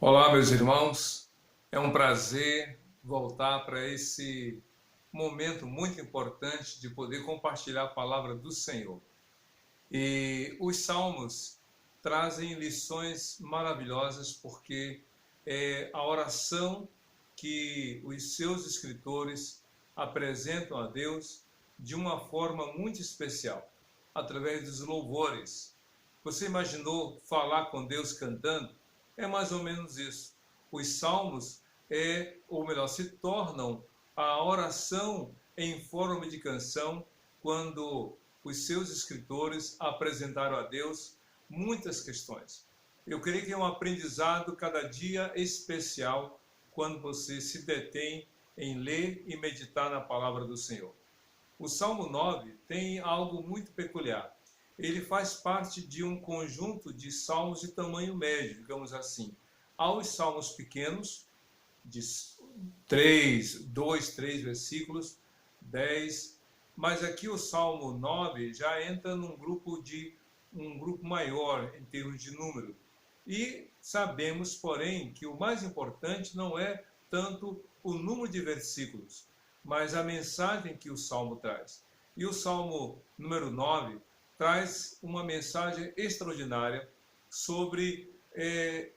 Olá, meus irmãos. É um prazer voltar para esse momento muito importante de poder compartilhar a palavra do Senhor. E os salmos trazem lições maravilhosas porque é a oração que os seus escritores apresentam a Deus de uma forma muito especial, através dos louvores. Você imaginou falar com Deus cantando? É mais ou menos isso. Os salmos ou melhor, se tornam a oração em forma de canção quando os seus escritores apresentaram a Deus muitas questões. Eu creio que é um aprendizado cada dia especial quando você se detém em ler e meditar na palavra do Senhor. O Salmo 9 tem algo muito peculiar. Ele faz parte de um conjunto de salmos de tamanho médio, digamos assim. Há os salmos pequenos, de 3 versículos, 10, mas aqui o Salmo 9 já entra um grupo maior em termos de número. E sabemos, porém, que o mais importante não é tanto o número de versículos, mas a mensagem que o Salmo traz. E o Salmo número 9 traz uma mensagem extraordinária sobre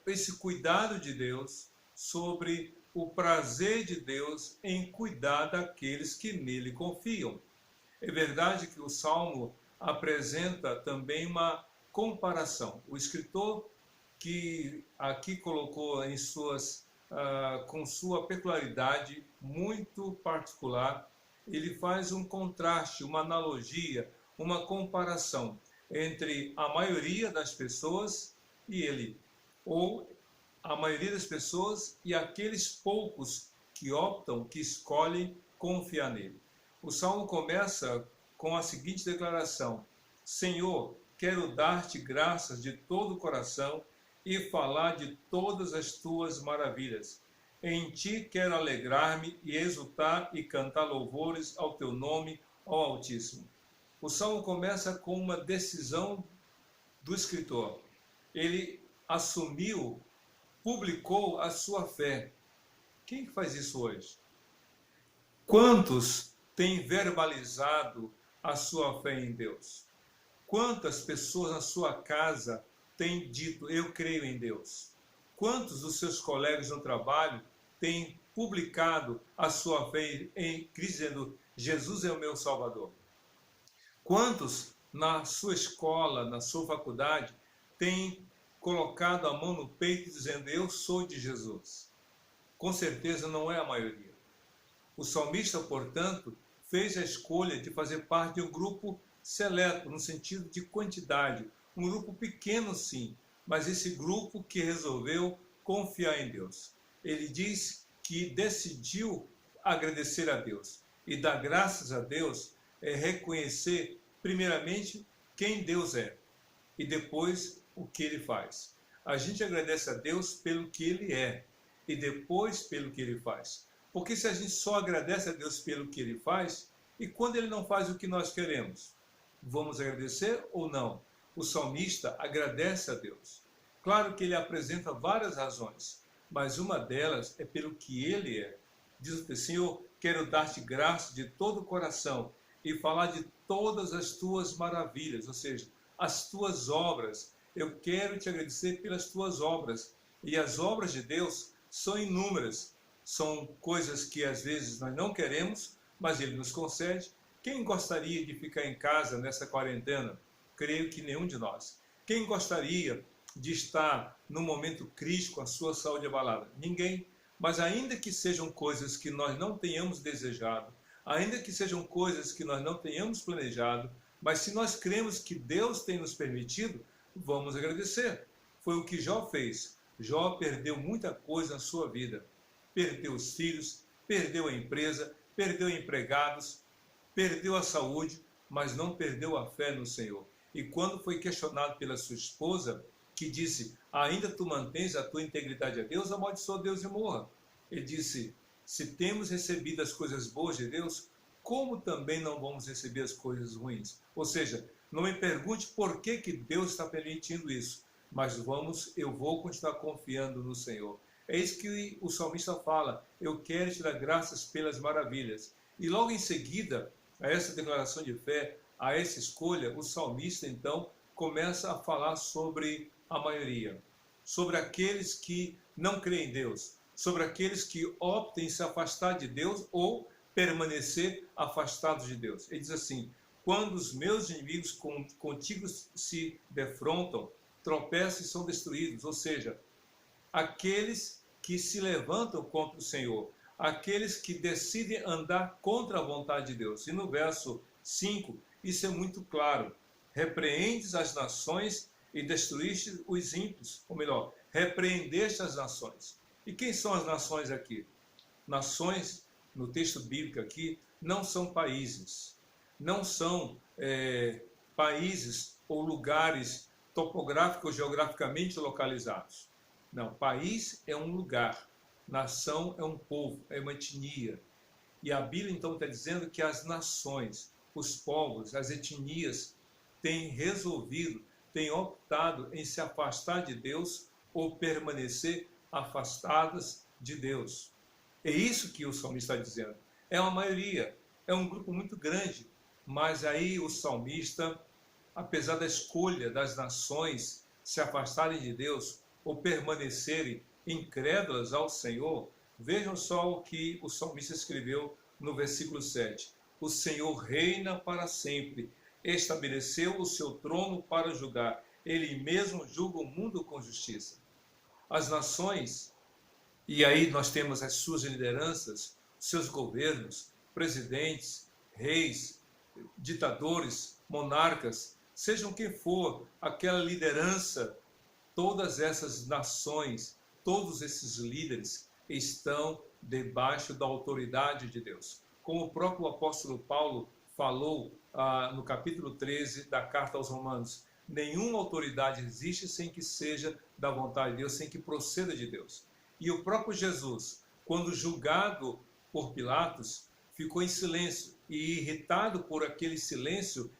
esse cuidado de Deus, sobre o prazer de Deus em cuidar daqueles que nele confiam. É verdade que o Salmo apresenta também uma comparação. O escritor que aqui colocou com sua peculiaridade muito particular, ele faz um contraste, uma analogia, uma comparação entre a maioria das pessoas e ele, ou a maioria das pessoas e aqueles poucos que optam, que escolhem confiar nele. O Salmo começa com a seguinte declaração: Senhor, quero dar-te graças de todo o coração e falar de todas as tuas maravilhas. Em ti quero alegrar-me e exultar e cantar louvores ao teu nome, ó Altíssimo. O Salmo começa com uma decisão do escritor. Ele assumiu, publicou a sua fé. Quem faz isso hoje? Quantos têm verbalizado a sua fé em Deus? Quantas pessoas na sua casa têm dito, eu creio em Deus? Quantos dos seus colegas no trabalho têm publicado a sua fé em Cristo, dizendo, Jesus é o meu Salvador? Quantos na sua escola, na sua faculdade, têm colocado a mão no peito dizendo, eu sou de Jesus? Com certeza não é a maioria. O salmista, portanto, fez a escolha de fazer parte de um grupo seleto, no sentido de quantidade. Um grupo pequeno, sim, mas esse grupo que resolveu confiar em Deus. Ele diz que decidiu agradecer a Deus. E dar graças a Deus é reconhecer, primeiramente, quem Deus é e depois o que Ele faz. A gente agradece a Deus pelo que Ele é e depois pelo que Ele faz. Porque se a gente só agradece a Deus pelo que Ele faz, e quando Ele não faz o que nós queremos, vamos agradecer ou não? O salmista agradece a Deus. Claro que ele apresenta várias razões, mas uma delas é pelo que Ele é. Diz o texto, Senhor, quero dar-te graça de todo o coração e falar de todas as tuas maravilhas, ou seja, as tuas obras. Eu quero te agradecer pelas tuas obras. E as obras de Deus são inúmeras. São coisas que às vezes nós não queremos, mas Ele nos concede. Quem gostaria de ficar em casa nessa quarentena? Creio que nenhum de nós. Quem gostaria de estar num momento crítico, a sua saúde abalada? Ninguém. Mas ainda que sejam coisas que nós não tenhamos desejado, ainda que sejam coisas que nós não tenhamos planejado, mas se nós cremos que Deus tem nos permitido, vamos agradecer. Foi o que Jó fez. Jó perdeu muita coisa na sua vida. Perdeu os filhos, perdeu a empresa, perdeu empregados, perdeu a saúde, mas não perdeu a fé no Senhor. E quando foi questionado pela sua esposa, que disse, ainda tu mantens a tua integridade a Deus, amaldiçoa Deus e morra. Ele disse, se temos recebido as coisas boas de Deus, como também não vamos receber as coisas ruins? Ou seja, não me pergunte por que Deus está permitindo isso. mas eu vou continuar confiando no Senhor. É isso que o salmista fala: eu quero te dar graças pelas maravilhas. E logo em seguida, a essa declaração de fé, a essa escolha, o salmista então começa a falar sobre a maioria, sobre aqueles que não creem em Deus, sobre aqueles que optem em se afastar de Deus ou permanecer afastados de Deus. Ele diz assim: quando os meus inimigos contigo se defrontam, tropeçam e são destruídos. Ou seja, aqueles que se levantam contra o Senhor, aqueles que decidem andar contra a vontade de Deus. E no verso 5, isso é muito claro: repreendes as nações e destruíste os ímpios, ou melhor, repreendeste as nações. E quem são as nações aqui? Nações, no texto bíblico aqui, não são países, não são países ou lugares topográficos ou geograficamente localizados. Não, país é um lugar, nação é um povo, é uma etnia. E a Bíblia então está dizendo que as nações, os povos, as etnias têm resolvido, têm optado em se afastar de Deus ou permanecer afastadas de Deus. É isso que o salmista está dizendo. É uma maioria, é um grupo muito grande, mas aí o salmista, apesar da escolha das nações se afastarem de Deus ou permanecerem incrédulas ao Senhor, vejam só o que o salmista escreveu no versículo 7. O Senhor reina para sempre, estabeleceu o seu trono para julgar, ele mesmo julga o mundo com justiça. As nações, e aí nós temos as suas lideranças, seus governos, presidentes, reis, ditadores, monarcas, sejam quem for aquela liderança, todas essas nações, todos esses líderes estão debaixo da autoridade de Deus. Como o próprio apóstolo Paulo falou no capítulo 13 da carta aos Romanos: nenhuma autoridade existe sem que seja da vontade de Deus, sem que proceda de Deus. E o próprio Jesus, quando julgado por Pilatos, ficou em silêncio. E irritado por aquele silêncio,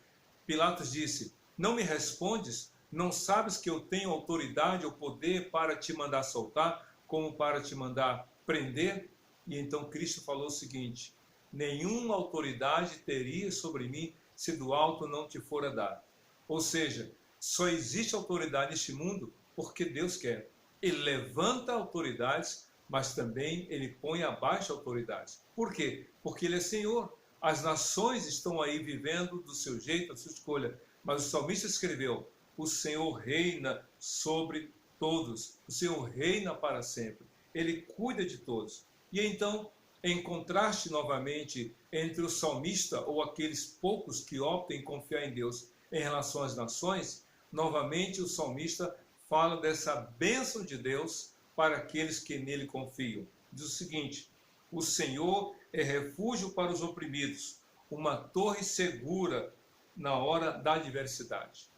Pilatos disse: não me respondes? Não sabes que eu tenho autoridade ou poder para te mandar soltar, como para te mandar prender? E então Cristo falou o seguinte: nenhuma autoridade teria sobre mim se do alto não te fora dado. Ou seja, só existe autoridade neste mundo porque Deus quer. Ele levanta autoridades, mas também ele põe abaixo autoridades. Por quê? Porque ele é Senhor. As nações estão aí vivendo do seu jeito, da sua escolha. Mas o salmista escreveu: o Senhor reina sobre todos. O Senhor reina para sempre. Ele cuida de todos. E então, em contraste novamente entre o salmista ou aqueles poucos que optam em confiar em Deus em relação às nações, novamente o salmista fala dessa bênção de Deus para aqueles que nele confiam. Diz o seguinte: o Senhor é refúgio para os oprimidos, uma torre segura na hora da adversidade.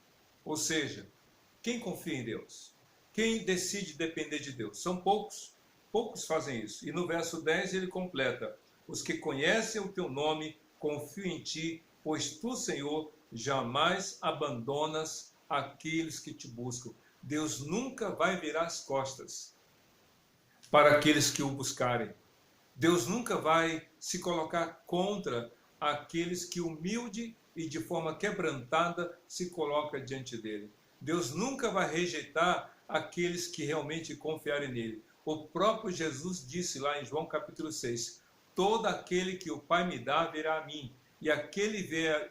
Ou seja, quem confia em Deus? Quem decide depender de Deus? São poucos. Poucos fazem isso. E no verso 10 ele completa: os que conhecem o teu nome confiam em ti, pois tu, Senhor, jamais abandonas aqueles que te buscam. Deus nunca vai virar as costas para aqueles que o buscarem. Deus nunca vai se colocar contra aqueles que humilde e de forma quebrantada se coloca diante dele. Deus nunca vai rejeitar aqueles que realmente confiarem nele. O próprio Jesus disse lá em João capítulo 6, todo aquele que o Pai me dá virá a mim, e aquele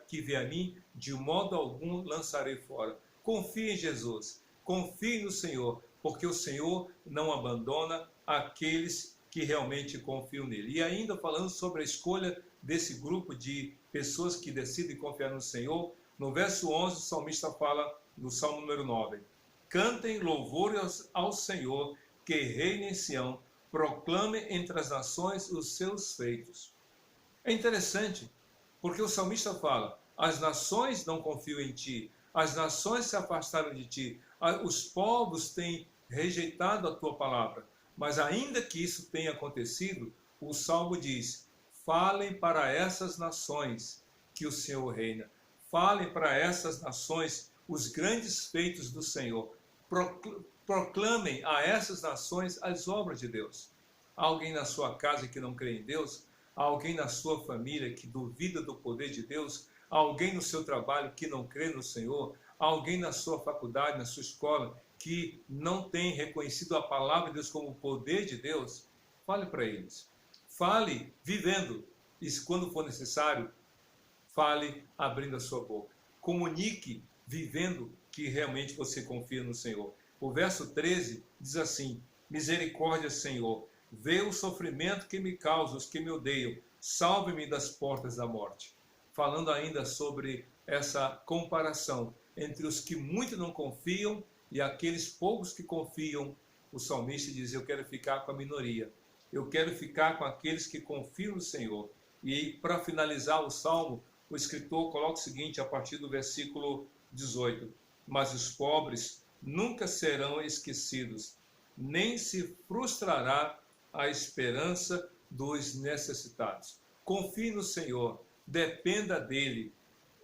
que vê a mim, de modo algum lançarei fora. Confie em Jesus, confie no Senhor, porque o Senhor não abandona aqueles que realmente confiam nele. E ainda falando sobre a escolha desse grupo de pessoas que decidem confiar no Senhor, no verso 11 o salmista fala, no Salmo número 9, cantem louvores ao Senhor, que reina em Sião, proclame entre as nações os seus feitos. É interessante, porque o salmista fala, as nações não confiam em ti, as nações se afastaram de ti, os povos têm rejeitado a tua palavra. Mas ainda que isso tenha acontecido, o Salmo diz, falem para essas nações que o Senhor reina. Falem para essas nações os grandes feitos do Senhor. proclamem a essas nações as obras de Deus. Há alguém na sua casa que não crê em Deus? Há alguém na sua família que duvida do poder de Deus? Há alguém no seu trabalho que não crê no Senhor? Há alguém na sua faculdade, na sua escola, que não tem reconhecido a palavra de Deus como o poder de Deus? Fale para eles. Fale vivendo. E quando for necessário, fale abrindo a sua boca. Comunique vivendo que realmente você confia no Senhor. O verso 13 diz assim: misericórdia, Senhor, vê o sofrimento que me causa os que me odeiam, salve-me das portas da morte. Falando ainda sobre essa comparação entre os que muito não confiam e aqueles poucos que confiam, o salmista diz: eu quero ficar com a minoria, eu quero ficar com aqueles que confiam no Senhor. E para finalizar o salmo, o escritor coloca o seguinte, a partir do versículo 18: mas os pobres nunca serão esquecidos, nem se frustrará a esperança dos necessitados. Confie no Senhor, dependa dele,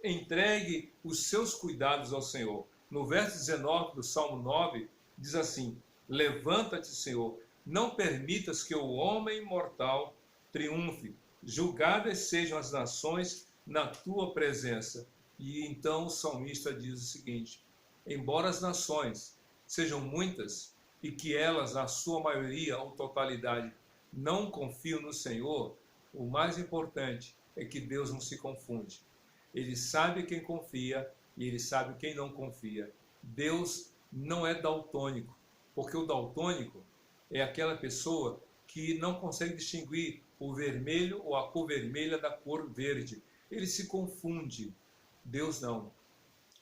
entregue os seus cuidados ao Senhor. No verso 19 do Salmo 9, diz assim: levanta-te, Senhor, não permitas que o homem mortal triunfe, julgadas sejam as nações na tua presença. E então o salmista diz o seguinte: embora as nações sejam muitas e que elas, a sua maioria ou totalidade, não confiam no Senhor, o mais importante é que Deus não se confunde. Ele sabe quem confia e ele sabe quem não confia. Deus não é daltônico, porque o daltônico é aquela pessoa que não consegue distinguir o vermelho ou a cor vermelha da cor verde. Ele se confunde. Deus não.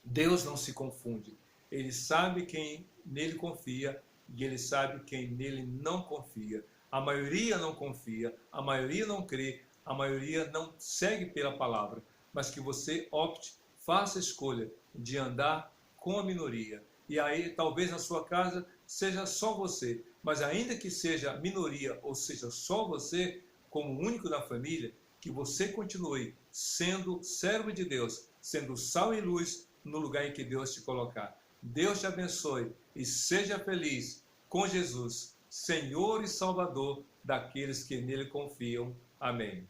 Deus não se confunde. Ele sabe quem nele confia e ele sabe quem nele não confia. A maioria não confia, a maioria não crê, a maioria não segue pela palavra, mas que você opte, faça a escolha de andar com a minoria. E aí, talvez na sua casa seja só você, mas ainda que seja minoria, ou seja, só você, como único da família, que você continue sendo servo de Deus, sendo sal e luz no lugar em que Deus te colocar. Deus te abençoe e seja feliz com Jesus, Senhor e Salvador daqueles que nele confiam. Amém.